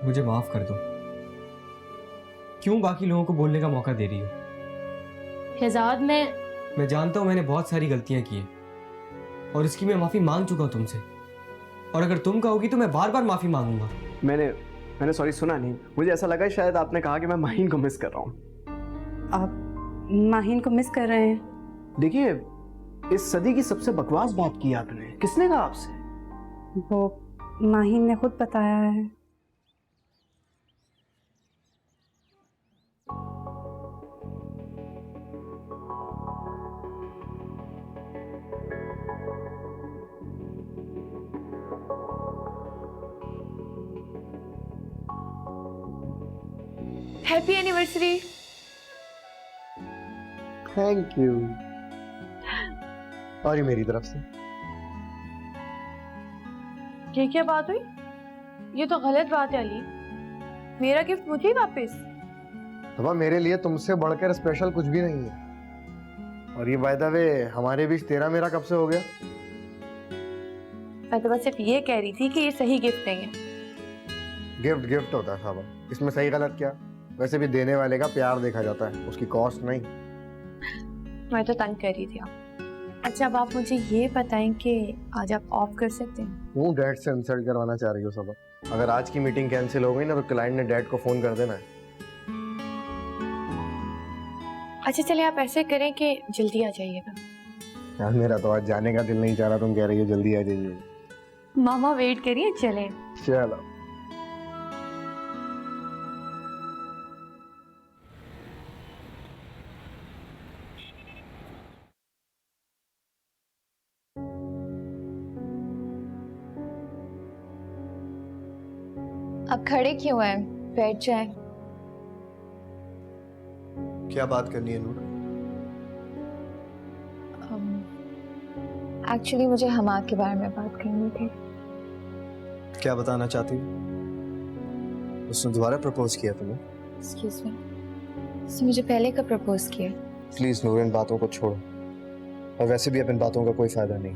मुझे माफ कर दो। क्यों बाकी लोगों को बोलने का मौका दे रही हो? शहजाद, मैं जानता हूं मैंने बहुत सारी गलतियां की हैं और इसकी मैं माफी मांग चुका हूं तुमसे, और अगर तुम कहोगी तो मैं बार बार माफी मांगूंगा। मैंने सॉरी सुना नहीं। मुझे ऐसा लगा शायद आपने कहा कि मैं माहीन को मिस कर रहा हूँ। आप माहीन को मिस कर रहे हैं? देखिए, इस सदी की सबसे बकवास बात की आपने। किसने कहा आपसे? वो माहीन ने खुद बताया है। Happy anniversary. Thank you. और ये मेरी तरफ से। ये क्या बात हुई? ये तो गलत बात है अली। मेरा गिफ्ट मुझे ही वापस? तो मेरे लिए तुमसे बढ़कर स्पेशल कुछ भी नहीं है। और ये बाय द वे, हमारे बीच तेरा मेरा कब से हो गया? मैं तो बस सिर्फ ये कह रही थी कि ये सही गिफ्ट नहीं है। गिफ्ट गिफ्ट होता है साहब, इसमें सही गलत क्या? वैसे भी देने वाले का प्यार देखा जाता है, उसकी कॉस्ट नहीं। मैं तो तंग कर रही थी आप। अच्छा, अब आप मुझे ये बताएं कि आज आप ऑफ कर सकते हैं? वो डैड से इंसल्ट करवाना चाह रही हो सब? अगर आज की मीटिंग कैंसिल हो गई ना तो क्लाइंट ने डैड को फोन कर देना है। अच्छा चलिए, आप ऐसे करें कि जल्दी आ जाइएगा। यार मेरा तो आज जाने का दिल नहीं चाह रहा, तुम कह रही हो जल्दी आ जाइए। मामा वेट करिए, चलें। चलो। अब खड़े क्यों हैं? बैठ जाएं। क्या बात करनी है नूर? एक्चुअली मुझे हमाक के बारे में बात करनी थी। क्या बताना चाहती हो? उसने दोबारा प्रपोज किया तुम्हें? एक्सक्यूज मी, उसने मुझे पहले कब प्रपोज किया? प्लीज नूर, इन बातों को छोड़ो, और वैसे भी अब इन बातों का कोई फायदा नहीं।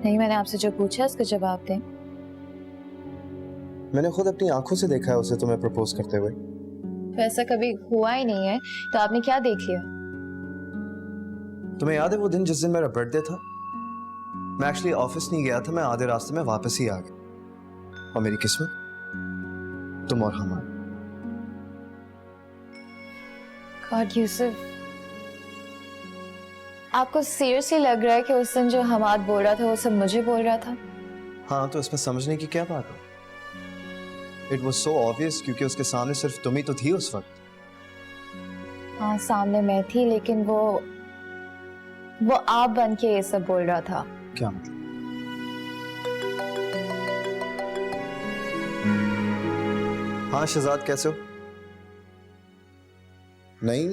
नहीं, मैंने आपसे जो पूछा उसका जवाब दें। मैंने खुद अपनी आंखों से देखा है उसे तुम्हें प्रपोज करते हुए। तो ऐसा कभी हुआ ही नहीं है, तो आपने क्या देख लिया? तुम्हें याद है वो दिन जिस दिन मेरा बर्थडे था? मैं एक्चुअली ऑफिस नहीं गया था, मैं आधे रास्ते में वापस ही आ गया, और मेरी किस्मत तुम और हमारा। गॉड यूसुफ, आपको सीरियसली लग रहा है कि उस दिन जो हमाद बोल रहा था वो सब मुझे बोल रहा था? हाँ, तो इसमें समझने की क्या बात है? इट वॉज सो ऑब्वियस, क्योंकि उसके सामने सिर्फ तुम ही तो थी उस वक्त। हाँ, सामने मैं थी, लेकिन वो आप बन के ये सब बोल रहा था। क्या मतलब? हाँ शहजाद, कैसे हो? नहीं,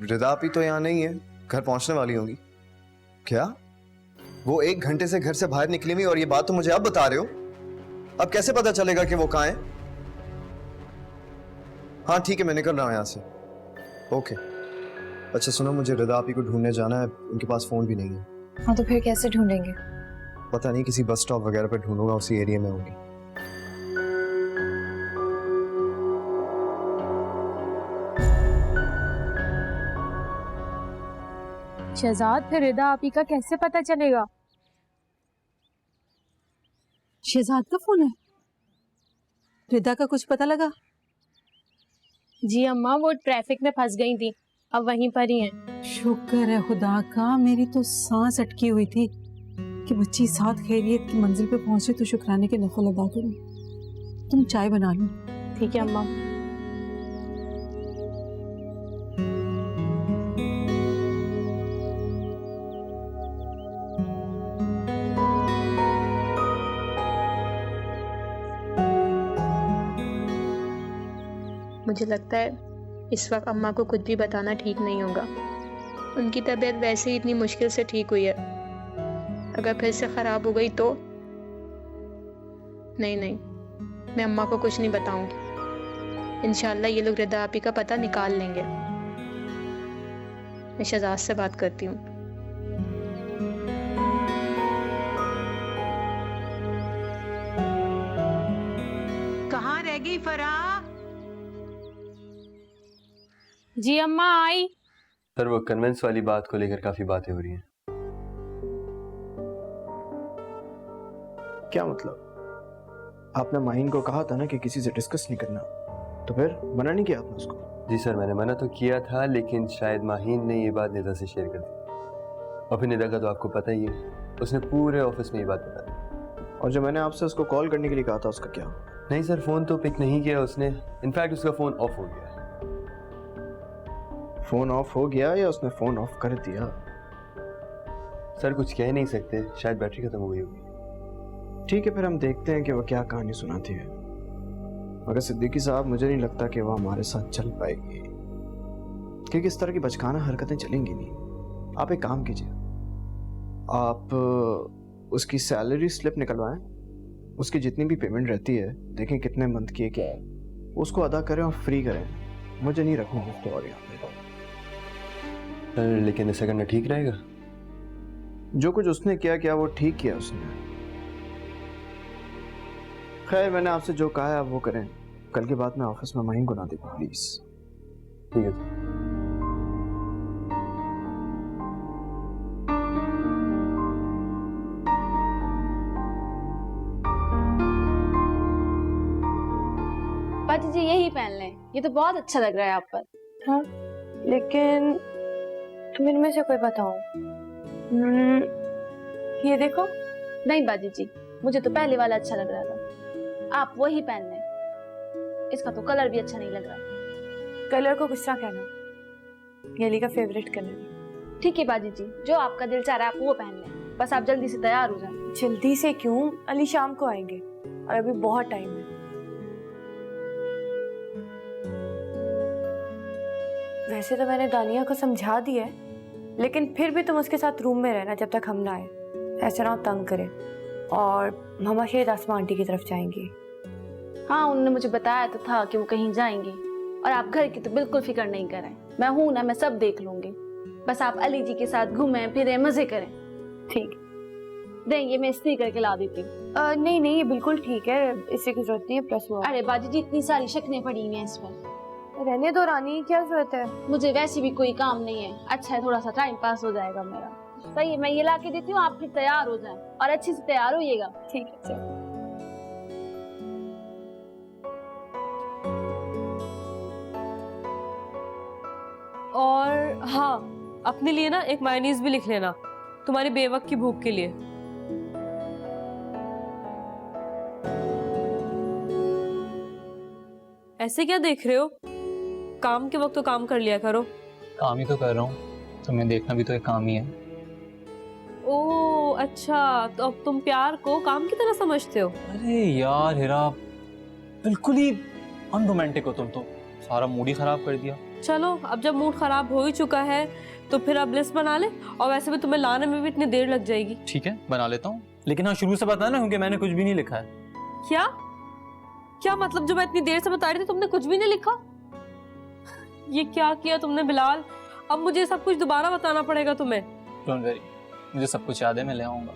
रिदा भी तो यहाँ नहीं है, घर पहुंचने वाली होंगी। क्या? वो 1 घंटे से घर से बाहर निकली हुई, और ये बात तो मुझे अब बता रहे हो? अब कैसे पता चलेगा कि वो कहाँ है? हाँ ठीक है, मैं निकल रहा हूँ यहाँ से। ओके। अच्छा सुनो, मुझे रिदा आपी को ढूंढने जाना है, उनके पास फोन भी नहीं है। हाँ, तो फिर कैसे ढूंढेंगे? पता नहीं, किसी बस स्टॉप वगैरह पर ढूंढूंगा, उसी एरिया में होगी। शहजाद, फिर रिदा आपी का कैसे पता चलेगा? शहजाद का फोन है? रिदा का कुछ पता लगा? जी अम्मा, वो ट्रैफिक में फंस गई थी, अब वहीं पर ही हैं। शुक्र है खुदा का, मेरी तो सांस अटकी हुई थी कि बच्ची साथ खैरियत की मंजिल पे पहुंचे तो शुक्राने के नफल अदा करूं। तुम चाय बना लो। ठीक है अम्मा। मुझे लगता है इस वक्त अम्मा को कुछ भी बताना ठीक नहीं होगा। उनकी तबीयत वैसे ही इतनी मुश्किल से ठीक हुई है, अगर फिर से ख़राब हो गई तो नहीं, मैं अम्मा को कुछ नहीं बताऊंगी। इंशाल्लाह ये लोग रिदा आपी का पता निकाल लेंगे। मैं शहजाद से बात करती हूँ। कहाँ रह गई फराह? जी अम्मा आई। सर वो कन्वेंस वाली बात को लेकर काफी बातें हो रही हैं। क्या मतलब? आपने माहिन को कहा था ना कि किसी से डिस्कस नहीं करना, तो फिर मना नहीं किया आपने उसको? जी सर, मैंने मना तो किया था, लेकिन शायद माहिन ने ये बात निदा से शेयर कर दी। और फिर निदा का तो आपको पता ही है, उसने पूरे ऑफिस में ये बात बता दी। और जो मैंने आपसे उसको कॉल करने के लिए कहा था, उसका क्या? नहीं सर, फोन तो पिक नहीं किया उसने। इनफैक्ट उसका फोन ऑफ हो गया। फोन ऑफ हो गया या उसने फोन ऑफ कर दिया? सर कुछ कह नहीं सकते, शायद बैटरी खत्म हो गई होगी। ठीक है, फिर हम देखते हैं कि वो क्या कहानी सुनाती है। मगर सिद्दीकी साहब, मुझे नहीं लगता कि वो हमारे साथ चल पाएगी, क्योंकि इस तरह की बचकाना हरकतें चलेंगी नहीं। आप एक काम कीजिए, आप उसकी सैलरी स्लिप निकलवाएं, उसकी जितनी भी पेमेंट रहती है देखें कितने मंथ की है क्या है, उसको अदा करें और फ्री करें। मुझे नहीं रखूंगा उसको और यहाँ पे। लेकिन ऐसा करना ठीक रहेगा? जो कुछ उसने किया वो ठीक किया उसने। खैर, मैंने आपसे जो कहा है आप वो करें। कल के बाद में ऑफिस में माहिन को ना देखो प्लीज। ठीक है सर। पाजी जी यही पहन लें, ये तो बहुत अच्छा लग रहा है आप पर। हाँ, लेकिन तुम इनमें से कोई बताओ। ये देखो। नहीं बाजी जी, मुझे तो पहले वाला अच्छा लग रहा था, आप वही पहन लें। इसका तो कलर भी अच्छा नहीं लग रहा। कलर को गुस्सा कहना, ये अली का फेवरेट कलर है। ठीक है बाजी जी, जो आपका दिल चाह रहा है आप वो पहन लें, बस आप जल्दी से तैयार हो जाए। जल्दी से क्यों? अली शाम को आएंगे और अभी बहुत टाइम है। वैसे तो मैंने दानिया को समझा दिया है, लेकिन फिर भी तुम उसके साथ रूम में रहना जब तक हम ना आए, ऐसा ना हो तंग करे। और मामा शायद आसमा आंटी की तरफ जाएंगी। हाँ, उन्होंने मुझे बताया तो था कि वो कहीं जाएंगी, और आप घर की तो बिल्कुल फिक्र नहीं करें, मैं हूं ना, मैं सब देख लूंगी। बस आप अली जी के साथ घूमें फिरें, मजे करें। ठीक देंगे, मैं इस्त्री करके ला देती हूँ। नहीं नहीं, ये बिल्कुल ठीक है, इससे की जरूरत नहीं है। प्लस हुआ, अरे बाजी जी इतनी सारी शक्लें पड़ी हुई हैं इस पर। रहने दो रानी, क्या जरूरत है? मुझे वैसे भी कोई काम नहीं है, अच्छा है थोड़ा सा टाइम पास हो जाएगा मेरा। सही है, मैं ये ला के देती हूँ, आप फिर तैयार हो जाएं और अच्छे से तैयार होइएगा। ठीक है चलो। और हाँ, अपने लिए ना एक मायोनीज भी लिख लेना, तुम्हारी बेवक्त की भूख के लिए। ऐसे क्या देख रहे हो? काम के वक्त तो काम कर लिया करो। काम ही तो कर रहा हूँ, तुम्हें देखना भी तो एक काम ही है। ओह अच्छा, तो अब तुम प्यार को काम की तरह समझते हो? अरे यार हिरा, बिल्कुल ही अनरोमांटिक हो तुम तो, सारा मूड ही खराब कर दिया। चलो, अब जब मूड खराब हो ही चुका है तो फिर अब लिस्ट बना ले, और वैसे भी तुम्हें लाने में भी इतनी देर लग जाएगी। ठीक है, बना लेता हूँ, लेकिन हाँ शुरू से बता ना, क्योंकि मैंने कुछ भी नहीं लिखा है। क्या क्या मतलब? जो मैं इतनी देर से बता रही थी तुमने कुछ भी नहीं लिखा? ये क्या किया तुमने बिलाल? अब मुझे सब कुछ दोबारा बताना पड़ेगा तुम्हें। डोंट वरी, मुझे सब कुछ याद है, मैं ले आऊंगा।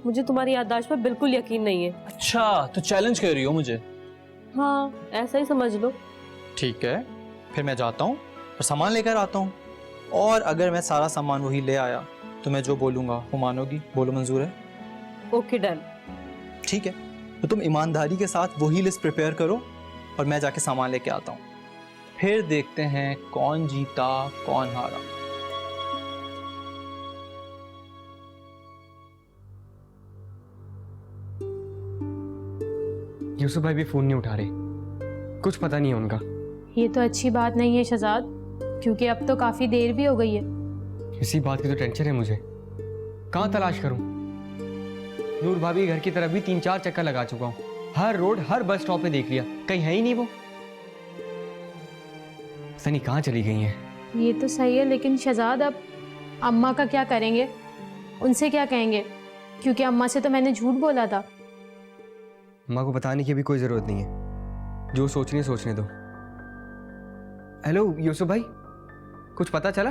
मुझे तुम्हारी याददाश्त पर बिल्कुल यकीन नहीं है। अच्छा, तो चैलेंज कर रही हो मुझे? हाँ, ऐसा ही समझ लो। ठीक है, फिर मैं जाता हूँ और सामान लेकर आता हूँ, और अगर मैं सारा सामान वही ले आया तो मैं जो बोलूँगा वो मानोगी? बोलो मंजूर है? Okay done. ठीक है, तो तुम ईमानदारी के साथ वही लिस्ट प्रिपेयर करो और मैं जाके सामान लेके आता हूँ, फिर देखते हैं कौन जीता कौन हारा। यूसुफ भाई भी फोन नहीं उठा रहे, कुछ पता नहीं है उनका। ये तो अच्छी बात नहीं है शहजाद, क्योंकि अब तो काफी देर भी हो गई है। इसी बात की तो टेंशन है मुझे, कहाँ तलाश करूं? नूर भाभी घर की तरफ भी 3-4 चक्कर लगा चुका हूँ, हर रोड हर बस स्टॉप पे देख लिया, कहीं है ही नहीं वो। सनी कहाँ चली गई हैं? ये तो सही है, लेकिन शहजाद अब अम्मा का क्या करेंगे? उनसे क्या कहेंगे? क्योंकि अम्मा से तो मैंने झूठ बोला था। अम्मा को बताने की भी कोई जरूरत नहीं है, जो सोचनी है सोचने दो। हेलो यूसुफ भाई, कुछ पता चला?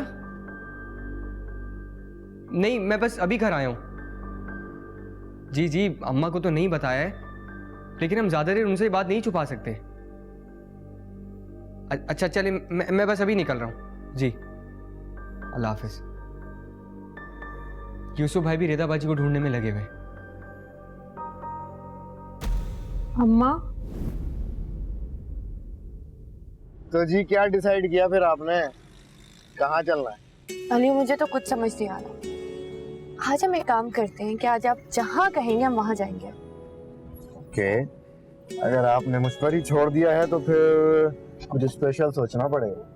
नहीं, मैं बस अभी घर आया हूँ। जी जी, अम्मा को तो नहीं बताया है, लेकिन हम ज्यादा देर उनसे बात नहीं छुपा सकते। अच्छा चले, मैं बस अभी निकल रहा हूँ। जी, अल्लाह हाफिज। यूसुफ भाई भी रेदा बाजी को ढूंढने में लगे हुए। अम्मा, तो जी क्या डिसाइड किया फिर आपने, कहाँ चलना है? अली मुझे तो कुछ समझ नहीं आ रहा। आज हम एक काम करते हैं कि आज आप जहाँ कहेंगे हम वहाँ जाएंगे। ओके, अगर आपने मुझ पर ही छोड़ दिया है तो फिर कुछ स्पेशल सोचना पड़ेगा।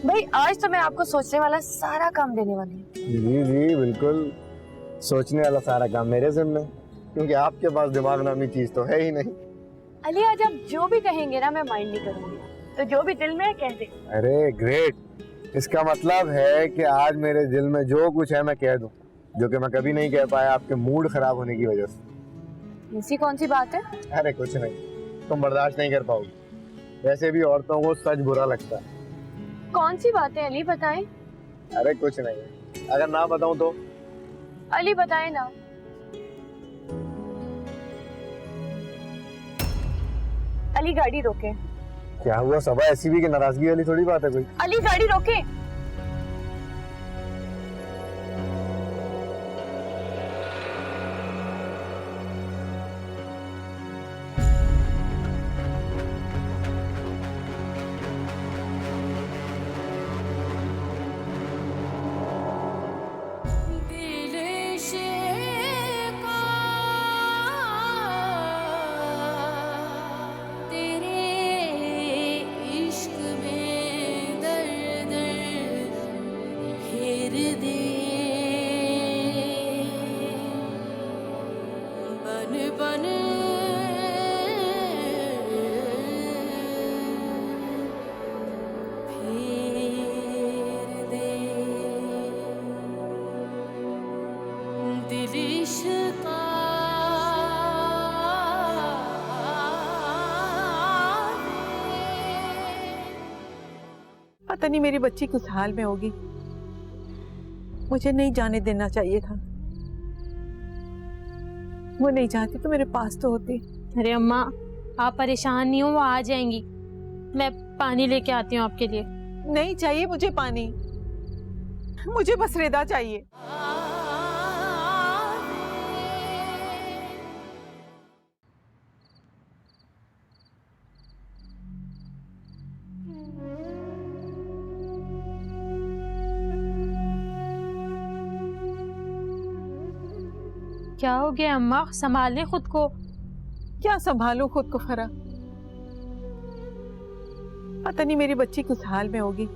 भाई आज तो मैं आपको सोचने वाला सारा काम देने वाली हूँ। जी जी बिल्कुल, सोचने वाला सारा काम मेरे जिम्मे, क्योंकि आपके पास दिमाग नामी चीज तो है ही नहीं। अली आज आप जो भी कहेंगे ना मैं माइंड नहीं करूंगी, तो जो भी दिल में है कह दे। अरे ग्रेट, इसका मतलब है कि आज मेरे दिल में जो कुछ है मैं कह दूं, जो कि मैं कभी नहीं कह पाया आपके मूड खराब होने की वजह से। ऐसी कौन सी बात है? अरे कुछ नहीं, तुम बर्दाश्त नहीं कर पाओगी। वैसे भी औरतों को सच बुरा लगता है। कौन सी बात है अली, बताएं। अरे कुछ नहीं, अगर ना बताऊं तो? अली बताएं ना। अली गाड़ी रोके। क्या हुआ सबा, ऐसी भी कि नाराजगी वाली थोड़ी बात है कोई। अली गाड़ी रोके। पता नहीं मेरी बच्ची किस हाल में होगी, मुझे नहीं जाने देना चाहिए था। वो नहीं चाहती तो मेरे पास तो होती। अरे अम्मा आप परेशान नहीं हो, वो आ जाएंगी। मैं पानी लेके आती हूँ आपके लिए। नहीं चाहिए मुझे पानी, मुझे बस रेदा चाहिए। क्या हो गया अम्मा, संभालें खुद को। क्या संभालूं खुद को फरा, पता नहीं मेरी बच्ची किस हाल में होगी,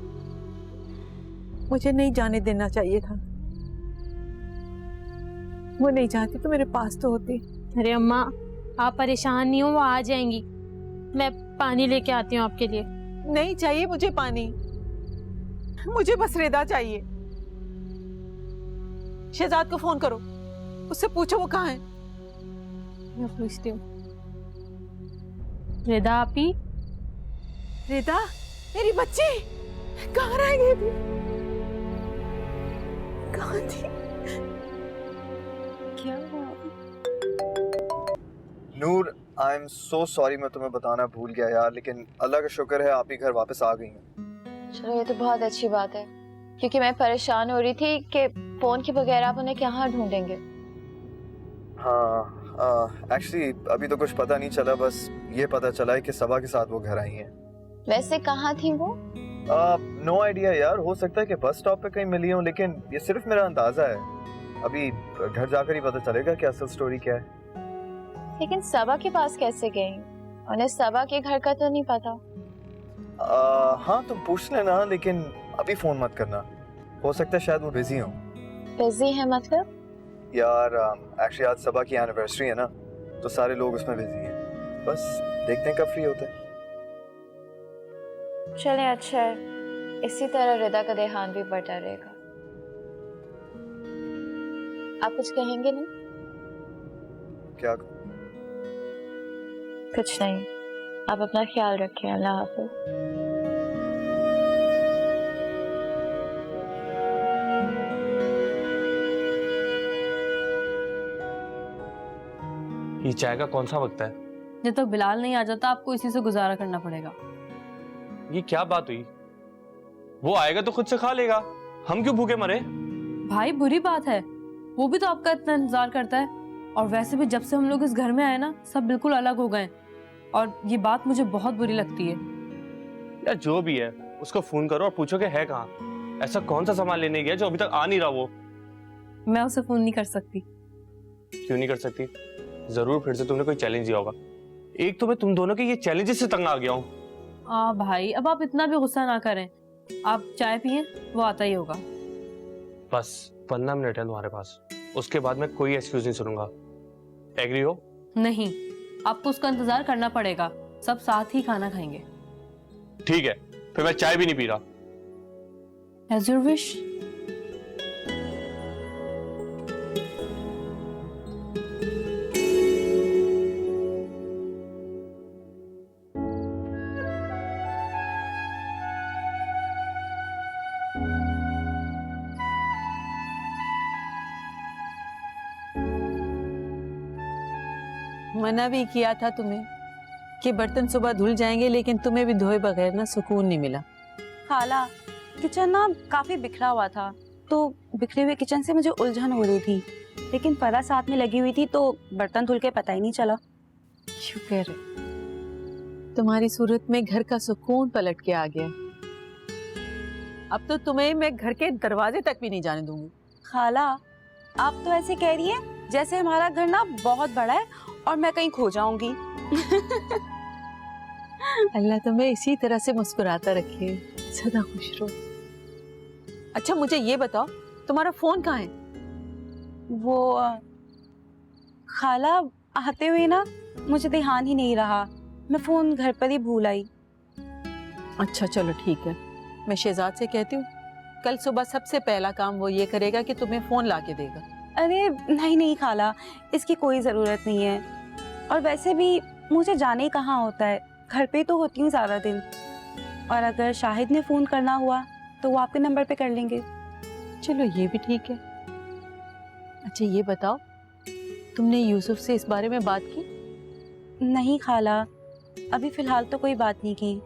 मुझे नहीं जाने देना चाहिए था। वो नहीं चाहती तो मेरे पास तो होती। अरे अम्मा आप परेशान नहीं हो, वो आ जाएंगी। मैं पानी लेके आती हूँ आपके लिए। नहीं चाहिए मुझे पानी, मुझे बस रेदा चाहिए। शहजाद को फोन करो, उससे पूछो वो कहाँ है। मैं पूछती हूँ। रेदा आपी? रेदा मेरी बच्ची कहाँ रह गई थी, कहाँ थी? क्या हुआ? नूर आई एम सो सॉरी, मैं तुम्हें बताना भूल गया यार, लेकिन अल्लाह का शुक्र है आप ही घर वापस आ गई हैं। चलो ये तो बहुत अच्छी बात है, क्योंकि मैं परेशान हो रही थी कि फोन के बगैर आप उन्हें कहाँ ढूंढेंगे। हाँ एक्चुअली अभी तो कुछ पता नहीं चला, बस ये पता चला है कि सबा के साथ वो घर आई हैं। वैसे कहाँ थी वो? नो आइडिया यार, हो सकता है कि बस स्टॉप पे कहीं मिली हो, लेकिन ये सिर्फ मेरा अंदाजा है। अभी घर जाकर ही पता चलेगा कि असल स्टोरी क्या है। लेकिन सबा के पास कैसे गई? उन्हें सबा के घर का तो नहीं पता। हाँ तुम पूछ लेना, लेकिन अभी फोन मत करना, हो सकता है शायद वो बिजी हो। बिजी है मतलब? यार एक्चुअली आज सबा की एनिवर्सरी है ना, तो सारे लोग उसमें बिजी हैं। बस देखते हैं कब फ्री होते हैं। चले अच्छा है, इसी तरह रिदा का देहांत भी बढ़ता रहेगा। आप कुछ कहेंगे नहीं? क्या? कुछ नहीं, आप अपना ख्याल रखिए। अल्लाह हाफिज। ये चाय का कौन सा वक्त है? जब तक बिलाल नहीं आ जाता आपको इसी से गुजारा करना पड़ेगा। ये क्या बात हुई? वो आएगा तो खुद से खा लेगा, हम क्यों भूखे मरे? भाई बुरी बात है, वो भी तो आपका इतना इंतजार करता है। और वैसे भी जब से हम लोग इस घर में आए ना, सब बिल्कुल अलग हो गए और ये बात मुझे बहुत बुरी लगती है। यार जो भी है उसको फोन करो और पूछो कि है कहाँ। ऐसा कौन सा सामान लेने गया जो अभी तक आ नहीं रहा? वो मैं उसे फोन नहीं कर सकती। क्यों नहीं कर सकती? जरूर फिर से तुमने कोई चैलेंज दिया होगा। एक तो मैं तुम दोनों के ये चैलेंजेस से तंग आ गया हूँ। भाई अब आप इतना भी गुस्सा ना करें, आप चाय पिए, वो आता ही होगा। बस 15 मिनट है तुम्हारे पास, उसके बाद मैं कोई एक्सक्यूज नहीं सुनूंगा। एग्री हो? नहीं, आपको उसका इंतजार करना पड़ेगा, सब साथ ही खाना खाएंगे। ठीक है, फिर मैं चाय भी नहीं पी रहा। As your wish. मना भी किया था तुम्हें कि बर्तन सुबह धुल जाएंगे, लेकिन तुम्हें भी धोए बगैर ना सुकून नहीं मिला। खाला, किचन ना काफी बिखरा हुआ था, तो बिखरे हुए किचन से मुझे उलझन हो रही थी, लेकिन फरा साथ में लगी हुई थी तो बर्तन धुल के पता ही नहीं चला। शुक्र है, तुम्हारी सूरत में घर का सुकून पलट के आ गया। अब तो तुम्हें मैं घर के दरवाजे तक भी नहीं जाने दूंगी। खाला, आप तो ऐसे कह रही हैं जैसे हमारा घर ना बहुत बड़ा है और मैं कहीं खो जाऊंगी। अल्लाह तुम्हें इसी तरह से मुस्कुराता रखे, सदा खुश रहो। अच्छा मुझे ये बताओ, तुम्हारा फोन कहाँ है? वो खाला, आते हुए ना मुझे ध्यान ही नहीं रहा, मैं फोन घर पर ही भूल आई। अच्छा चलो ठीक है, मैं शहजाद से कहती हूँ कल सुबह सबसे पहला काम वो ये करेगा कि तुम्हें फोन ला के देगा। अरे नहीं नहीं खाला, इसकी कोई ज़रूरत नहीं है, और वैसे भी मुझे जाने ही कहाँ होता है, घर पे तो होती हूँ सारा दिन, और अगर शाहिद ने फ़ोन करना हुआ तो वो आपके नंबर पे कर लेंगे। चलो ये भी ठीक है। अच्छा ये बताओ, तुमने यूसुफ से इस बारे में बात की? नहीं खाला, अभी फ़िलहाल तो कोई बात नहीं की।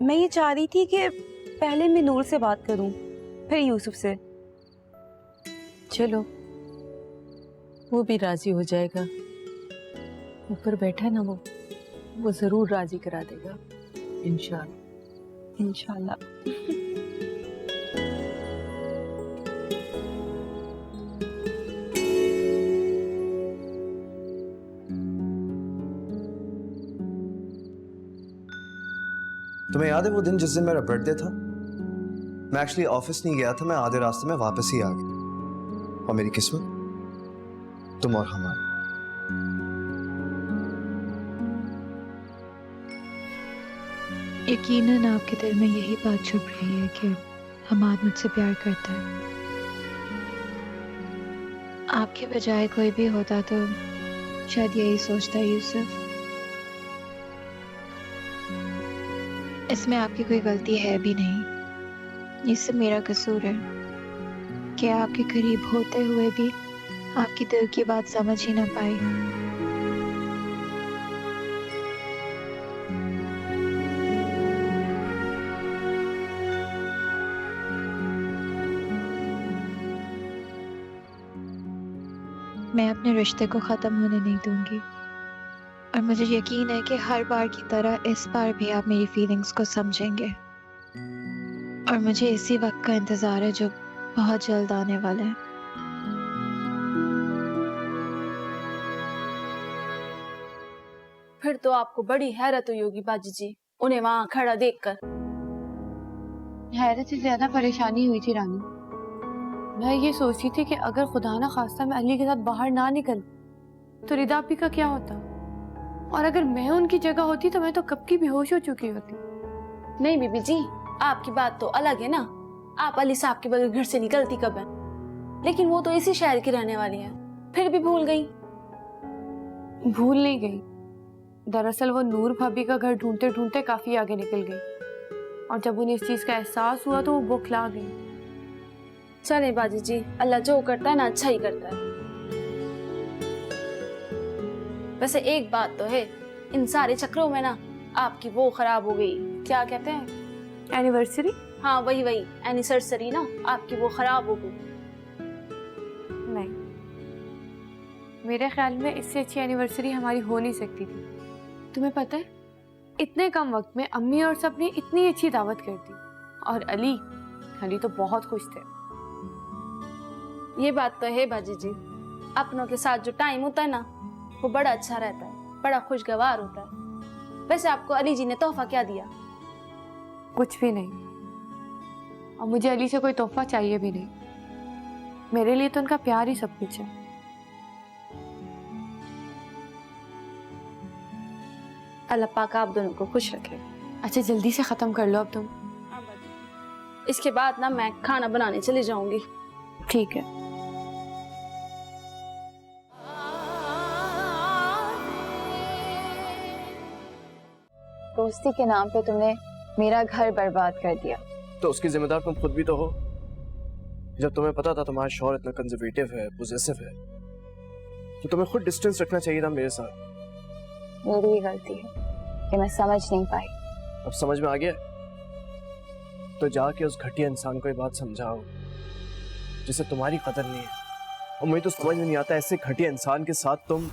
मैं ये चाह रही थी कि पहले मैं नूर से बात करूँ, फिर यूसुफ से। चलो वो भी राजी हो जाएगा, ऊपर बैठा ना वो जरूर राजी करा देगा इंशाल्लाह। इंशाल्लाह। तुम्हें याद है वो दिन जिस दिन मेरा बर्थडे था? मैं एक्चुअली ऑफिस नहीं गया था, मैं आधे रास्ते में वापस ही आ गया, और मेरी किस्मत तुम और हमारी। यकीनन आपके दिल में यही बात छुप रही है कि हमाद मुझसे प्यार करता है। आपके बजाय कोई भी होता तो शायद यही सोचता यूसुफ। इसमें आपकी कोई गलती है भी नहीं, ये सब मेरा कसूर है कि आपके करीब होते हुए भी आपकी दिल की बात समझ ही ना पाई। मैं अपने रिश्ते को ख़त्म होने नहीं दूंगी, और मुझे यकीन है कि हर बार की तरह इस बार भी आप मेरी फीलिंग्स को समझेंगे, और मुझे इसी वक्त का इंतज़ार है जो बहुत जल्द आने वाला है। फिर तो आपको बड़ी हैरत हुई होगी बाजी जी, उन्हें वहाँ खड़ा देखकर। हैरत से ज्यादा परेशानी हुई थी रानी। मैं ये सोची थी कि अगर खुदा ना खास्ता मैं अली के साथ बाहर ना निकल तो रिदा आपी का क्या होता, और अगर मैं उनकी जगह होती तो मैं तो कब की बेहोश हो चुकी होती। नहीं बीबी जी, आपकी बात तो अलग है ना, आप अली साहब के बगैर घर से निकलती कब है, लेकिन वो तो इसी शहर की रहने वाली है, फिर भी भूल गई। भूल नहीं गई, दरअसल वो नूर भाभी का घर ढूंढते ढूंढते काफी आगे निकल गई, और जब उन्हें इस चीज का एहसास हुआ तो वो बौखला गई। चले बाजी जी, अल्लाह जो करता है ना अच्छा ही करता है। वैसे एक बात तो है, इन सारे चक्रों में ना आपकी वो खराब हो गई, क्या कहते हैं, एनिवर्सरी। हाँ वही वही एनिवर्सरी ना आपकी वो खराब हो गई। नहीं, मेरे ख्याल में इससे अच्छी एनिवर्सरी हमारी हो नहीं सकती थी। तुम्हें पता है, इतने कम वक्त में अम्मी और सब ने इतनी अच्छी दावत कर दी, और अली तो बहुत खुश थे। ये बात तो है बाजी जी, अपनों के साथ जो टाइम होता है ना वो बड़ा अच्छा रहता है, बड़ा खुशगवार होता है। वैसे आपको अली जी ने तोहफा क्या दिया? कुछ भी नहीं, और मुझे अली से कोई तोहफा चाहिए भी नहीं। मेरे लिए तो उनका प्यार ही सब कुछ है। अल्लाह पाक आप दोनों को खुश रखे। अच्छा जल्दी से खत्म कर लो अब तुम। इसके बाद ना मैं खाना बनाने चली जाऊंगी। ठीक है। दोस्ती के नाम पे तुमने मेरा घर बर्बाद कर दिया। तो उसकी जिम्मेदार तुम खुद भी तो हो। जब तुम्हें पता था तुम्हारा शौहर इतना कंजर्वेटिव है, पोजेसिव है, तो तुम्हें खुद डिस्टेंस रखना चाहिए था मेरे साथ। मेरी ही गलती है कि मैं समझ नहीं पाई। अब समझ में आ गया? तो जाके उस घटिया इंसान को ये बात समझाओ जिसे तुम्हारी कदर नहीं है। और मुझे तो समझ में नहीं आता ऐसे घटिया इंसान के साथ तुम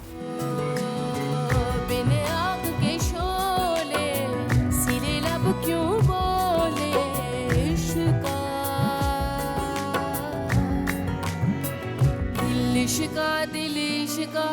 दिल इश्का